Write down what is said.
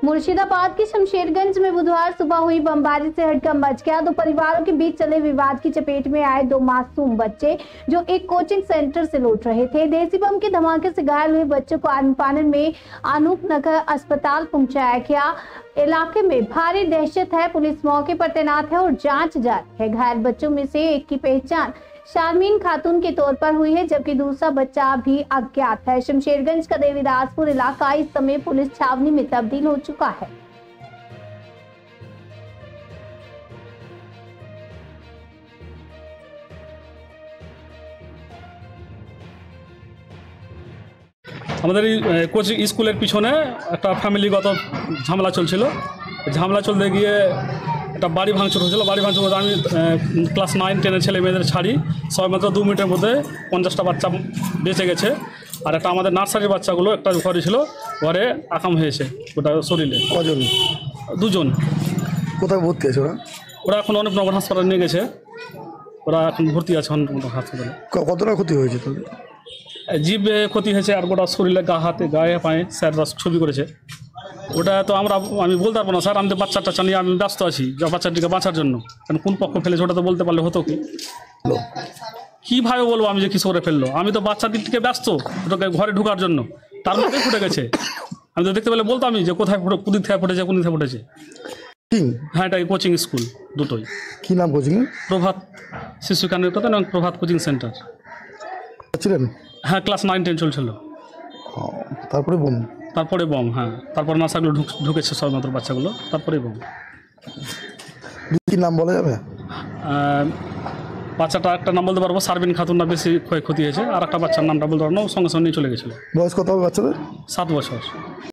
मुर्शिदाबाद के शमशेरगंज में बुधवार सुबह हुई बमबारी से हड़कंप मच गया। दो परिवारों के बीच चले विवाद की चपेट में आए दो मासूम बच्चे जो एक कोचिंग सेंटर से लौट रहे थे। देसी बम के धमाके से घायल हुए बच्चों को आनन में अनूप नगर अस्पताल पहुंचाया गया। इलाके में भारी दहशत है। पुलिस मौके पर तैनात है और जांच जारी है। घायल बच्चों में से एक की पहचान शारमीन खातून के तौर पर हुई है, जबकि दूसरा बच्चा भी अज्ञात है। शमशेरगंज का देवीदासपुर इलाका इस समय पुलिस छावनी में तब्दील हो चुका है। আমাদের এই কোচিং স্কুলের পিছনে একটা ফ্যামিলিগত ঝামেলা চলছিল। ঝামেলা চলতে গিয়ে একটা বাড়ি ভাঙচুর হয়েছিল। বাড়ি ভাঙচুর বলতে আমি ক্লাস 9-10 ছেলে মেয়েদের ছাড়ি, সবাই মাত্র 2 মিনিটের মধ্যে 50টা বাচ্চা বেঁচে গেছে। আর একটা আমাদের নার্সারির বাচ্চাগুলো একটা ঘরে ছিল, ঘরে আকাম হয়েছে ওটা শরীরে। কজন? 2 জন। কোথায় ভর্তি আছে ওরা? ওরা এখন অনেকনগর হাসপাতালে নিয়ে গেছে। ওরা এখন ভর্তি আছে অনেকনগর হাসপাতালে। কতটা ক্ষতি হয়েছে তোদের? জিভে ক্ষতি হয়েছে আর গোটা শরীরে, হাতে গায়ে পায়ে স্যাররা ছবি করেছে। ওটা তো আমি বলতে পারবো না স্যার, আমি তো বাচ্চাটা নিয়ে আমি ব্যস্ত আছি বাচ্চাটিকে বাঁচার জন্য। কারণ কোন পক্ষ ফেলেছে ওটা তো বলতে পারলে হতো কি, কীভাবে বলবো আমি যে কিছু করে ফেললো। আমি তো বাচ্চাটিকে ব্যস্ত ওটাকে ঘরে ঢোকার জন্য, তার মধ্যে ফুটে গেছে। আমি তো দেখতে পেলে বলতাম আমি যে কোথায় কোন থেকে ফুটেছে, কোন থেকে ফুটেছে। হ্যাঁ, এটা কোচিং স্কুল দুটোই। কী নাম কোচিং? প্রভাত শিশু কেন্দ্র এবং প্রভাত কোচিং সেন্টার ছিলেন। হ্যাঁ, ক্লাস 9-10 চলছিল। তারপরে বম। হ্যাঁ, তারপর নাসাগুলো ঢুকেছে সবমাত্র বাচ্চাগুলো, তারপরে বম। কি নাম বলা যাবে? বাচ্চাটা একটা নাম বলতে পারবো, শারমিন খাতুন, না বেশি ক্ষয়ক্ষতি হয়েছে। আর একটা বাচ্চার নামটা বলতে পারবো না, সঙ্গে সঙ্গে নিয়ে চলে গেছিলো। বয়স কত হবে বাচ্চাদের? 7 বছর।